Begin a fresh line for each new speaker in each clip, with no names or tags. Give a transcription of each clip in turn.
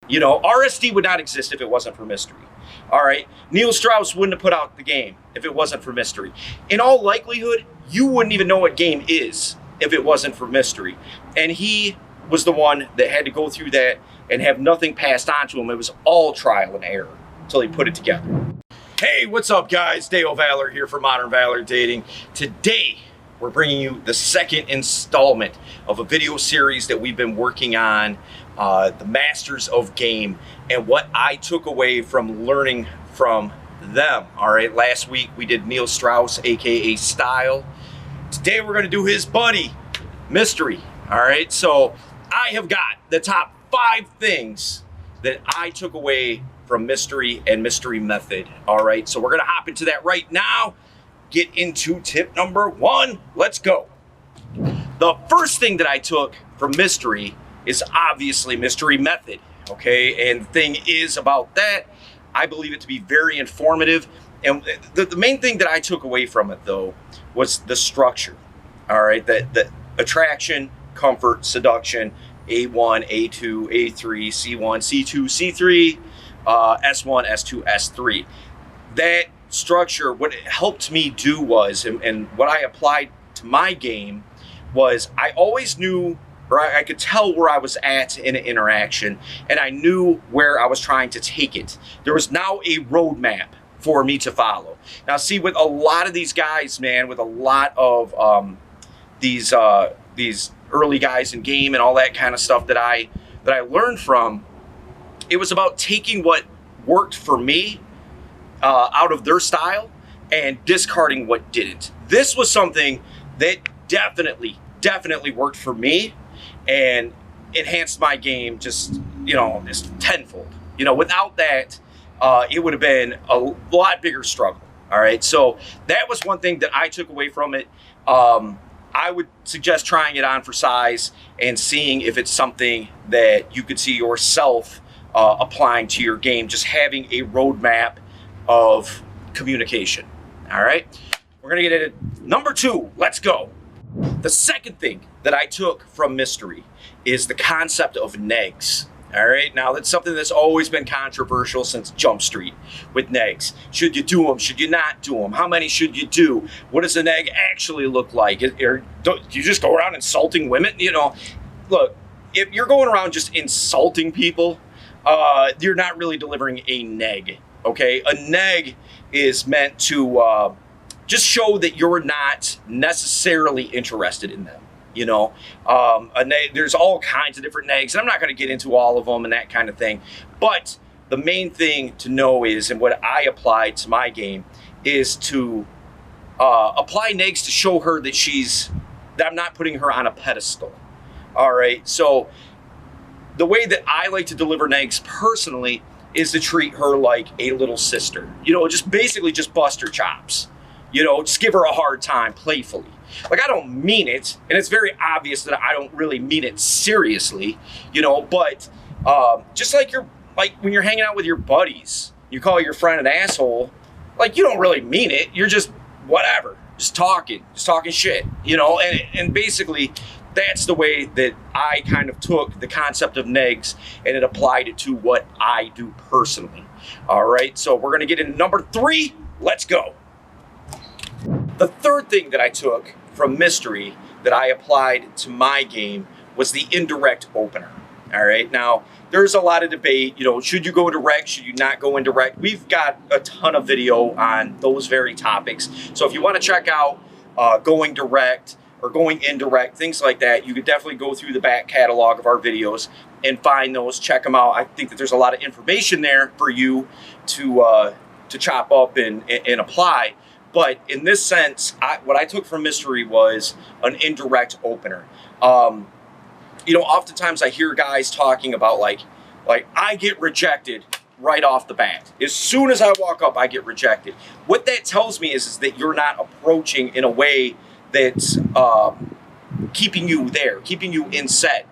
You know, RSD would not exist if it wasn't for mystery. All right, Neil Strauss wouldn't have put out the game if it wasn't for mystery. In all likelihood, you wouldn't even know what game is if it wasn't for mystery. And he was the one that had to go through that and have nothing passed on to him. It was all trial and error until he put it together. Hey, what's up, guys? Dale Valor here for Modern Valor Dating. Today, we're bringing you the second installment of a video series that we've been working on, the Masters of Game, and what I took away from learning from them. All right, last week we did Neil Strauss, aka Style. Today we're gonna do his buddy, Mystery. All right, so I have got the top 5 things that I took away from Mystery and Mystery Method. All right, so we're gonna hop into that right now. Get into tip number 1. Let's go. The first thing that I took from Mystery is obviously Mystery Method, okay? And the thing is about that, I believe it to be very informative. And the main thing that I took away from it, though, was the structure, all right? The attraction, comfort, seduction, A1, A2, A3, C1, C2, C3, S1, S2, S3. That structure, what it helped me do was, and what I applied to my game was, I always knew, or I could tell where I was at in an interaction, and I knew where I was trying to take it. There was now a roadmap for me to follow. Now, see, with a lot of these guys, man, with a lot of these early guys in game and all that kind of stuff that I learned from, it was about taking what worked for me out of their style and discarding what didn't. This was something that definitely worked for me and enhanced my game just, just tenfold. Without that, it would have been a lot bigger struggle. All right, so that was one thing that I took away from it. I would suggest trying it on for size and seeing if it's something that you could see yourself applying to your game, just having a roadmap of communication. All right, we're gonna get into number 2. Let's go. The second thing that I took from Mystery is the concept of negs. All right, now that's something that's always been controversial since Jump Street with negs. Should you do them? Should you not do them? How many should you do? What does a neg actually look like? Or do you just go around insulting women? Look, if you're going around just insulting people, you're not really delivering a neg. Okay, a neg is meant to just show that you're not necessarily interested in them. There's all kinds of different negs, and I'm not going to get into all of them and that kind of thing. But the main thing to know is, and what I applied to my game, is to apply negs to show her that I'm not putting her on a pedestal. All right, so the way that I like to deliver negs personally is to treat her like a little sister. Just basically just bust her chops. Just give her a hard time playfully. Like, I don't mean it, and it's very obvious that I don't really mean it seriously, but just like when you're hanging out with your buddies, you call your friend an asshole, like, you don't really mean it. You're just whatever, just talking shit, and basically that's the way that I kind of took the concept of negs and it applied it to what I do personally. All right, so we're gonna get into number 3. Let's go. The third thing that I took from Mystery that I applied to my game was the indirect opener. All right, now there's a lot of debate, should you go direct, should you not go indirect? We've got a ton of video on those very topics. So if you want to check out going direct or going indirect, things like that, you could definitely go through the back catalog of our videos and find those, check them out. I think that there's a lot of information there for you to chop up and apply. But in this sense, what I took from Mystery was an indirect opener. Oftentimes I hear guys talking about like I get rejected right off the bat. As soon as I walk up, I get rejected. What that tells me is that you're not approaching in a way that's keeping you there, keeping you in set,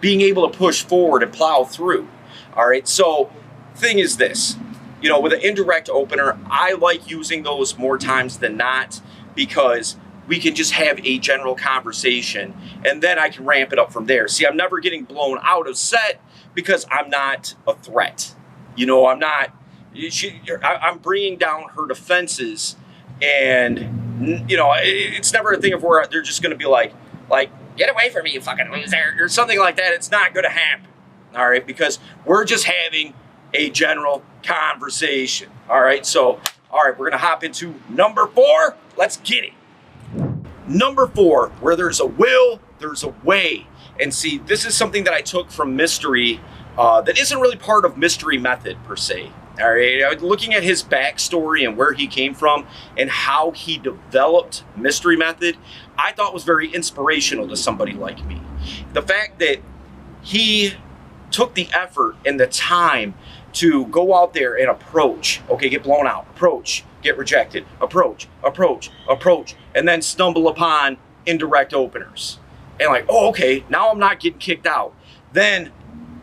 being able to push forward and plow through. All right, so thing is this. With an indirect opener, I like using those more times than not because we can just have a general conversation and then I can ramp it up from there. See, I'm never getting blown out of set because I'm not a threat. You know, I'm not. I'm bringing down her defenses, and you know, it's never a thing of where they're just going to be like, get away from me, you fucking loser, or something like that. It's not going to happen. All right, because we're just having a general conversation. All right, so all right, we're going to hop into number 4. Let's get it. Number 4, where there's a will, there's a way. And see, this is something that I took from Mystery that isn't really part of Mystery Method per se. All right, looking at his backstory and where he came from and how he developed Mystery Method, I thought was very inspirational to somebody like me. The fact that he took the effort and the time to go out there and approach, okay, get blown out, approach, get rejected, approach, and then stumble upon indirect openers. And like, oh, okay, now I'm not getting kicked out. Then,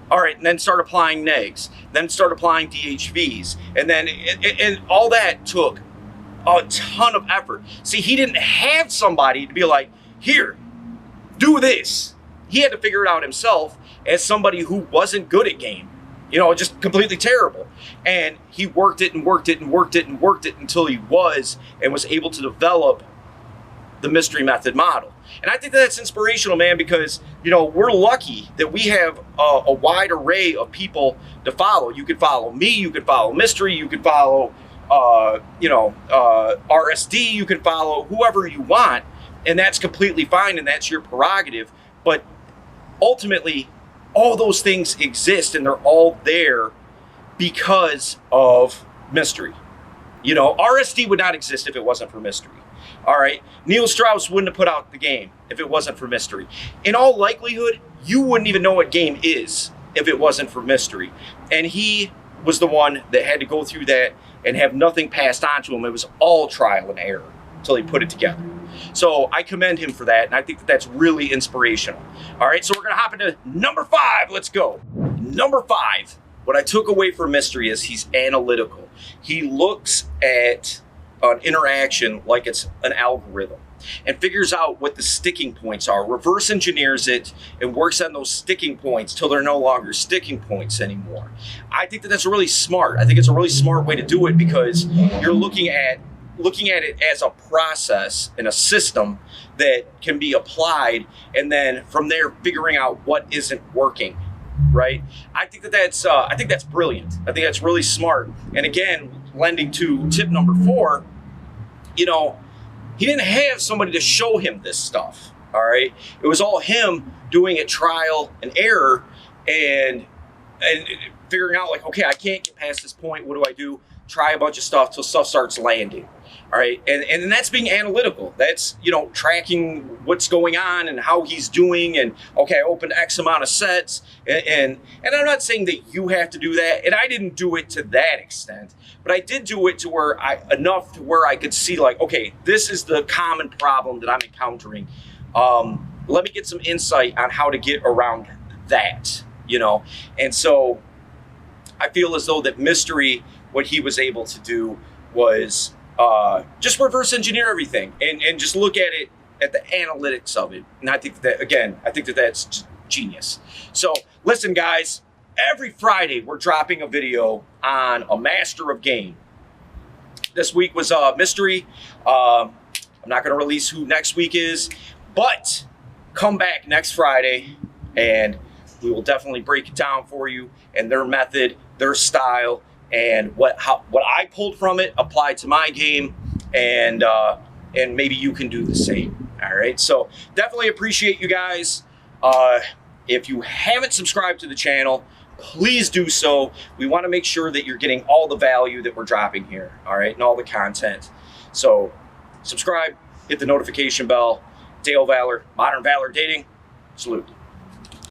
all right, and then start applying negs, then start applying DHVs. And then, and all that took a ton of effort. See, he didn't have somebody to be like, here, do this. He had to figure it out himself as somebody who wasn't good at game. You know, just completely terrible. And he worked it and worked it and worked it and worked it until he was able to develop the Mystery Method model. And I think that's inspirational, man, because, you know, we're lucky that we have a wide array of people to follow. You could follow me, you could follow Mystery, you could follow, RSD, you could follow whoever you want, and that's completely fine, and that's your prerogative. But ultimately, all those things exist, and they're all there because of Mystery. You know, RSD would not exist if it wasn't for Mystery. All right, Neil Strauss wouldn't have put out the game if it wasn't for Mystery. In all likelihood, you wouldn't even know what game is if it wasn't for Mystery. And he was the one that had to go through that and have nothing passed on to him. It was all trial and error until he put it together. So I commend him for that, and I think that that's really inspirational. All right, so we're going to hop into number 5. Let's go. Number 5, what I took away from Mystery is he's analytical. He looks at an interaction like it's an algorithm and figures out what the sticking points are, reverse engineers it, and works on those sticking points till they're no longer sticking points anymore. I think that that's really smart. I think it's a really smart way to do it because you're looking at it as a process and a system that can be applied, and then from there figuring out what isn't working, right? I think that that's brilliant. I think that's really smart. And again, lending to tip number 4, you know, he didn't have somebody to show him this stuff, all right? It was all him doing it trial and error and figuring out like, okay, I can't get past this point. What do I do? Try a bunch of stuff till stuff starts landing. All right, and that's being analytical. That's, you know, tracking what's going on and how he's doing. And okay, I opened X amount of sets, and I'm not saying that you have to do that. And I didn't do it to that extent, but I did do it to where enough to where I could see like, okay, this is the common problem that I'm encountering. Let me get some insight on how to get around that, you know. And so I feel as though that Mystery, what he was able to do was just reverse engineer everything and just look at it at the analytics of it. And I think that, again, that's genius. So listen, guys, every Friday we're dropping a video on a master of game. This week was Mystery. I'm not going to release who next week is, but come back next Friday and we will definitely break it down for you and their method, their style, and what I pulled from it, applied to my game, and maybe you can do the same. All right, so definitely appreciate you guys. If you haven't subscribed to the channel, please do so. We want to make sure that you're getting all the value that we're dropping here, all right, and all the content. So subscribe, hit the notification bell. Dale Valor, Modern Valor Dating, salute.